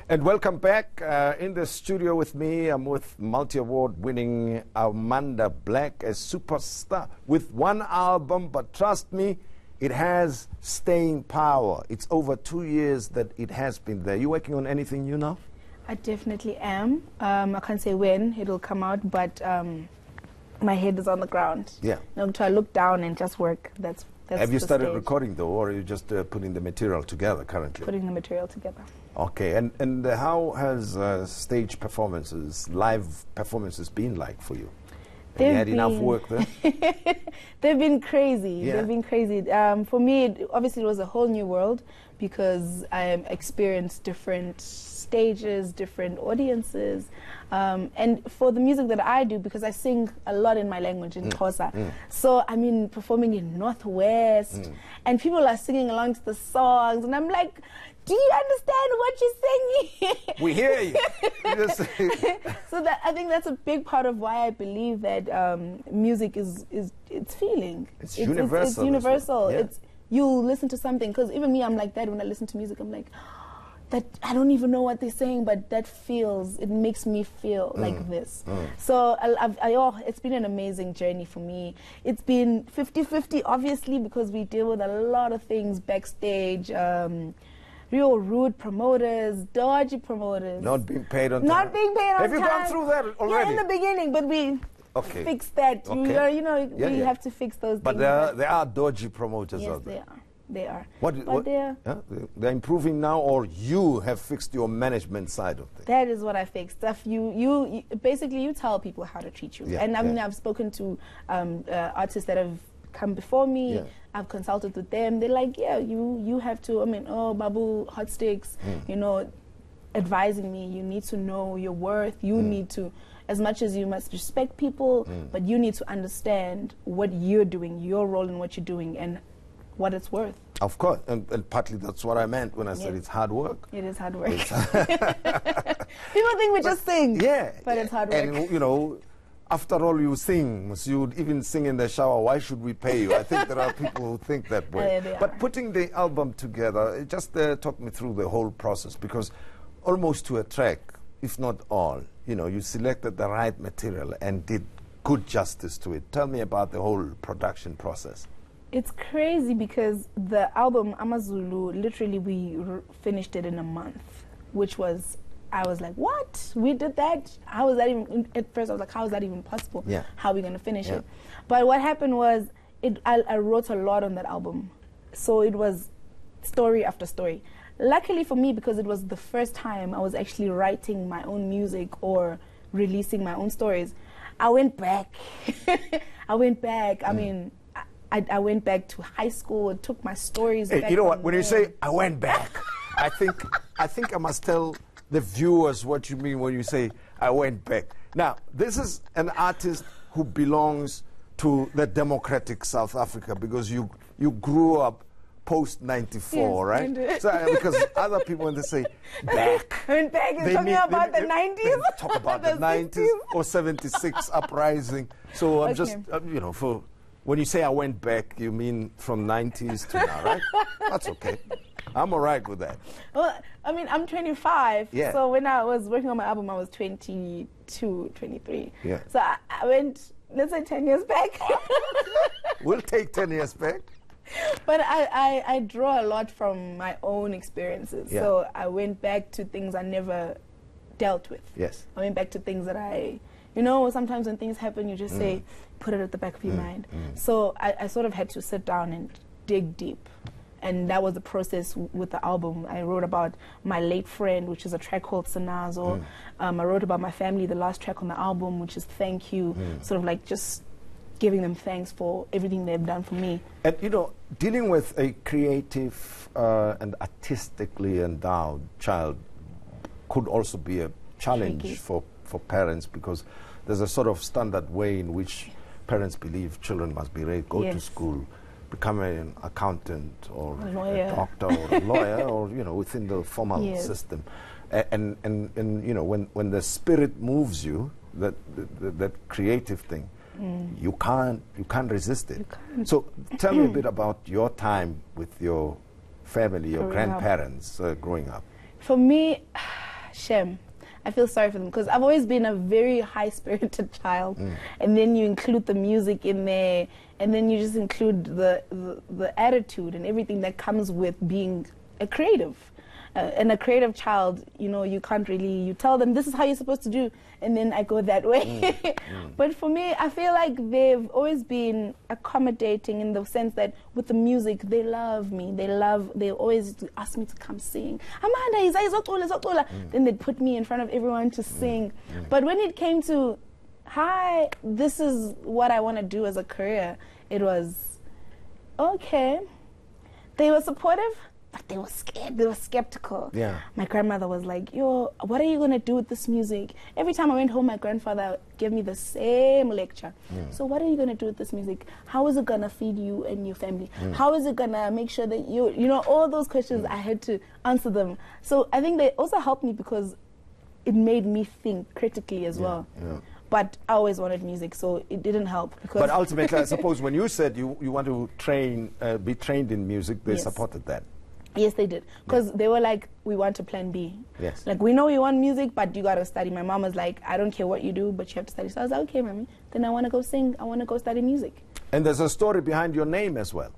And welcome back in the studio with me. I'm with multi-award winning Amanda Black, a superstar with one album, but trust me, it has staying power. It's over 2 years that it has been there. You working on anything new now? I definitely am. I can't say when it'll come out, but my head is on the ground. Yeah. So I look down and just work. That's Have you started stage. recording though, or are you just putting the material together currently? Putting the material together. Okay, and how has stage performances, live performances been like for you? Have you had enough work there? They've been crazy. Yeah. They've been crazy. For me, obviously, it was a whole new world because I experienced different stages, different audiences. And for the music that I do, because I sing a lot in my language, in Xhosa, so I mean, performing in Northwest, and people are singing along to the songs, and I'm like, do you understand what you're singing? We hear you. So that, I think that's a big part of why I believe that music is it's feeling. It's universal. It's universal. Yeah. It's, you listen to something, because even me, I'm like that when I listen to music. I'm like, that I don't even know what they're saying, but that feels, it makes me feel like this. So it's been an amazing journey for me. It's been 50-50, obviously, because we deal with a lot of things backstage. Real rude promoters, dodgy promoters. Not being paid on time. Not being paid on time. Have you gone through that already? Yeah, in the beginning, but we fixed that. Okay. We have to fix those but things. There are dodgy promoters yes, out there. They are. What they're improving now, or you have fixed your management side of things? That is what I fixed. Stuff you basically you tell people how to treat you. Yeah, and I mean, I've spoken to artists that have come before me. Yeah. I've consulted with them. They're like, yeah, you have to. I mean, Babu, hot sticks, advising me. You need to know your worth. You need to, as much as you must respect people, but you need to understand what you're doing, your role in what you're doing, and what it's worth. Of course, and partly that's what I meant when I said it's hard work. It is hard work. People think we just sing, but it's hard work. And after all, you sing. So you'd even sing in the shower. Why should we pay you? I think there are people who think that way. But putting the album together, just talk me through the whole process, because almost to a track, if not all, you selected the right material and did good justice to it. Tell me about the whole production process. It's crazy because the album Amazulu, literally we finished it in a month, which was, I was like, what? We did that? How is that even, at first I was like, how is that even possible? Yeah. How are we going to finish it? But what happened was, I wrote a lot on that album. So it was story after story. Luckily for me, because it was the first time I was actually writing my own music or releasing my own stories, I went back. I mean, I went back to high school and took my stories back. You know what? When you say I went back, I think I must tell the viewers what you mean when you say I went back. Now, this is an artist who belongs to the democratic South Africa, because you grew up post 94, right? So, because other people, when they say back, I went back and talking about the 90s. They talk about the 90s or 76 uprising. So I'm just, for when you say I went back, you mean from 90s to now, right? That's okay. I'm all right with that. Well, I mean, I'm 25. Yeah. So when I was working on my album, I was 22, 23. Yeah. So I went, let's say 10 years back. We'll take 10 years back. But I draw a lot from my own experiences. Yeah. So I went back to things I never dealt with. Yes. I went back to things that sometimes when things happen, you just say, put it at the back of your mind. So I sort of had to sit down and dig deep. And that was the process with the album. I wrote about my late friend, which is a track called Sanazo. I wrote about my family, the last track on the album, which is Thank You. Sort of like just giving them thanks for everything they've done for me. And dealing with a creative and artistically endowed child could also be a challenge for parents, because there's a sort of standard way in which parents believe children must be raised, go to school, become an accountant or a doctor or a lawyer or within the formal system, and when the spirit moves you, that creative thing, you can't resist it. So tell me a bit about your time with your family, your grandparents growing up. For me, Shem. I feel sorry for them because I've always been a very high-spirited child, and then you include the music in there, and then you just include the attitude and everything that comes with being a creative. And a creative child, you know, you can't really, you tell them this is how you're supposed to do, and then I go that way. But for me, I feel like they've always been accommodating in the sense that with the music, they love me. They always ask me to come sing. Amanda, then they'd put me in front of everyone to sing. But when it came to, hi, this is what I want to do as a career, it was, okay. They were supportive, but they were scared. They were skeptical. Yeah. My grandmother was like, yo, what are you going to do with this music? Every time I went home, my grandfather gave me the same lecture. So what are you going to do with this music? How is it going to feed you and your family? How is it going to make sure that you know, all those questions, I had to answer them. So I think they also helped me because it made me think critically as well. Yeah. But I always wanted music, so it didn't help. Because But ultimately, I suppose when you said you want to be trained in music, they supported that. Yes, they did. Because they were like, we want a plan B. Yes. Like, we know you want music, but you got to study. My mom was like, I don't care what you do, but you have to study. So I was like, okay, mommy. Then I want to go sing. I want to go study music. And there's a story behind your name as well.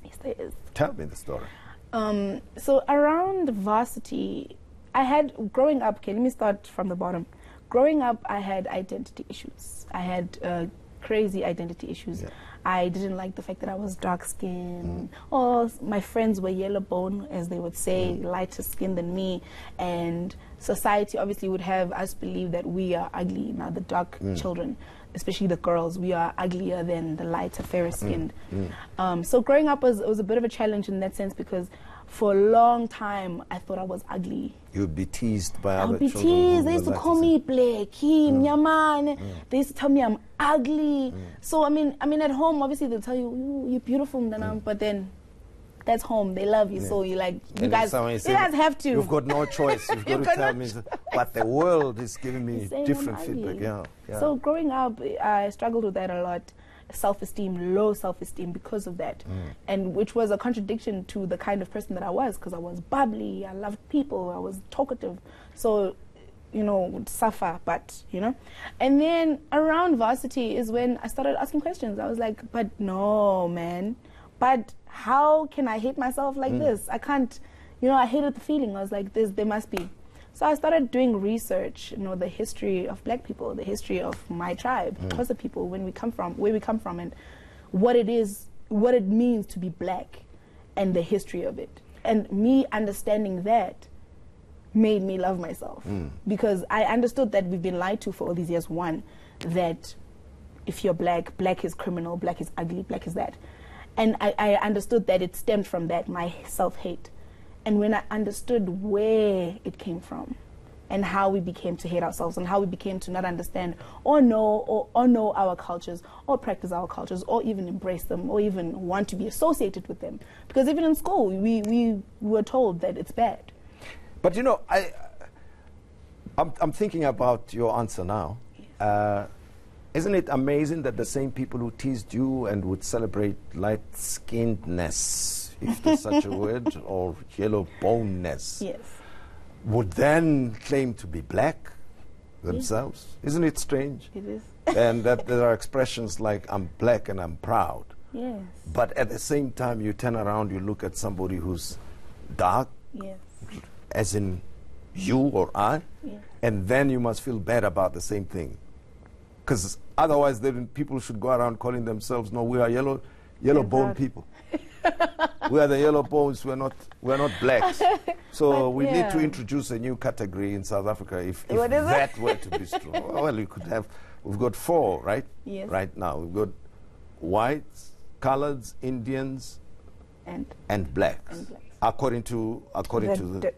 Yes, there is. Tell me the story. So around varsity, I had, growing up, okay, let me start from the bottom. Growing up, I had identity issues. I had crazy identity issues. Yeah. I didn't like the fact that I was dark-skinned. Or my friends were yellow bone, as they would say, lighter skin than me. And society obviously would have us believe that we are ugly. Now, the dark children, especially the girls, we are uglier than the lighter, fairer-skinned. So growing up was a bit of a challenge in that sense because for a long time, I thought I was ugly. You would be teased by I other would be children. teased. They used to call me black, Nyaman. They used to tell me I'm ugly. So I mean, at home, obviously they'll tell you you're beautiful, but then that's home. They love you, so you like you guys have to. You've got no choice. You've got to tell me, but the world is giving me different feedback. Yeah. So growing up, I struggled with that a lot. Self-esteem, low self-esteem because of that, and which was a contradiction to the kind of person that I was, because I was bubbly, I loved people, I was talkative, so would suffer, but and then around varsity is when I started asking questions. I was like, but no, man, but how can I hate myself like this? I can't, I hated the feeling. I was like, there must be. So I started doing research, the history of black people, the history of my tribe, Xhosa people, where we come from, and what it means to be black, and the history of it. And me understanding that made me love myself, because I understood that we've been lied to for all these years. One, that if you're black, black is criminal, black is ugly, black is that. And I understood that it stemmed from that, my self-hate. And when I understood where it came from and how we became to hate ourselves and how we became to not understand or know our cultures or practice our cultures or even embrace them or even want to be associated with them. Because even in school, we were told that it's bad. But I'm thinking about your answer now. Yes. Isn't it amazing that the same people who teased you and would celebrate light-skinnedness, if there's such a word, or yellow boneness, yes, would then claim to be black themselves? Yes. Isn't it strange? It is. And that there are expressions like, I'm black and I'm proud. Yes. But at the same time, you turn around, you look at somebody who's dark, yes, as in you or I, yes, and then you must feel bad about the same thing. Because otherwise, then people should go around calling themselves, no, we are yellow bone people. We are the yellow bones. We're not blacks. So but we need to introduce a new category in South Africa if that were to be true. Well, we've got 4, right? Yes. Right now we've got whites, coloreds, Indians, and blacks. According to the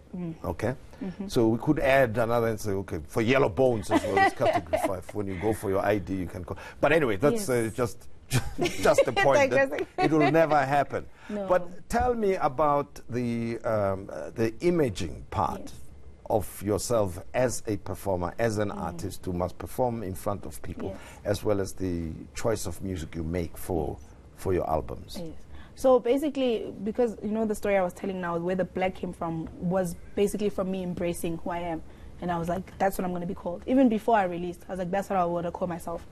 okay. So we could add another and say, okay, for yellow bones as well as category 5. When you go for your ID, you can call. But anyway, that's just the point. That it will never happen. No. But tell me about the imaging part of yourself as a performer, as an artist who must perform in front of people, as well as the choice of music you make for your albums. Yes. So basically, because the story I was telling now, where the black came from, was basically from me embracing who I am, And I was like, that's what I'm going to be called. Even before I released, I was like, that's what I want to call myself.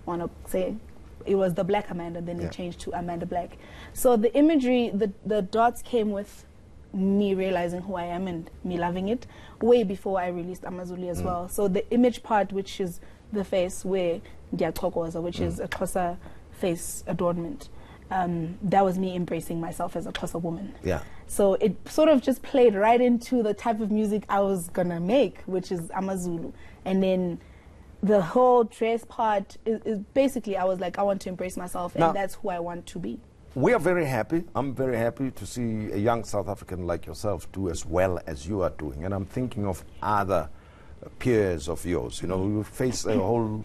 I want to say it was the Black Amanda, then it changed to Amanda Black. So the imagery, the dots came with me realizing who I am and me loving it way before I released Amazulu as well. So the image part, which is the face, where Ndiyachokoza, which is a Xhosa face adornment, that was me embracing myself as a Xhosa woman. Yeah. So it sort of just played right into the type of music I was gonna make, which is Amazulu. And then the whole dress part is basically, I was like, I want to embrace myself, and that's who I want to be. We are very happy. I'm very happy to see a young South African like yourself do as well as you are doing. And I'm thinking of other peers of yours. You know, we face a whole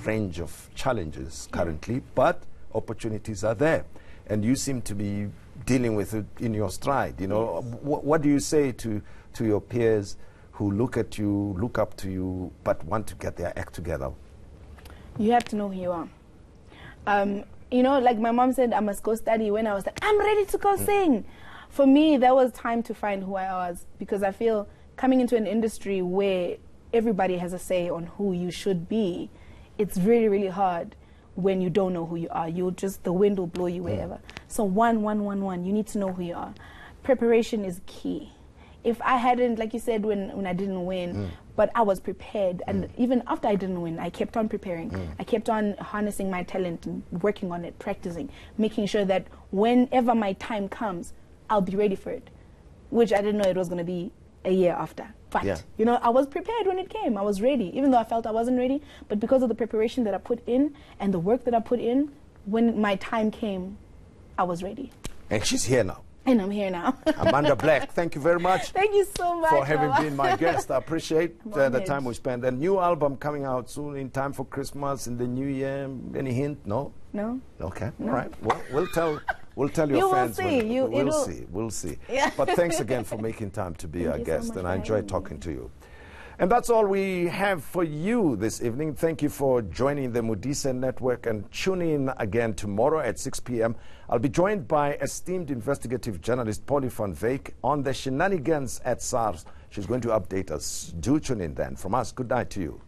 range of challenges currently, but opportunities are there. And you seem to be dealing with it in your stride. You know, what do you say to your peers who look at you, look up to you, but want to get their act together? You have to know who you are. You know, like my mom said, I must go study, when I was like, I'm ready to go sing. For me, that was time to find who I was, because I feel coming into an industry where everybody has a say on who you should be, it's really, really hard when you don't know who you are. The wind will blow you wherever. So you need to know who you are. Preparation is key. If I hadn't, like you said, when I didn't win, but I was prepared, and even after I didn't win, I kept on preparing. I kept on harnessing my talent and working on it, practicing, making sure that whenever my time comes, I'll be ready for it, which I didn't know it was going to be a year after. But, you know, I was prepared when it came. I was ready, even though I felt I wasn't ready. But because of the preparation that I put in and the work that I put in, when my time came, I was ready. And she's here now. And I'm here now. Amanda Black, thank you very much. Thank you so much for having been my guest. I appreciate the time we spent. A new album coming out soon in time for Christmas, in the new year. Any hint? No? No. Okay. No. All right. Well, we'll tell your fans. We'll see. Yeah. But thanks again for making time to be our guest, so and I enjoyed talking to you. And that's all we have for you this evening. Thank you for joining the Modise Network, and tune in again tomorrow at 6 p.m. I'll be joined by esteemed investigative journalist Polly van Wyk on the shenanigans at SARS. She's going to update us. Do tune in then. From us, good night to you.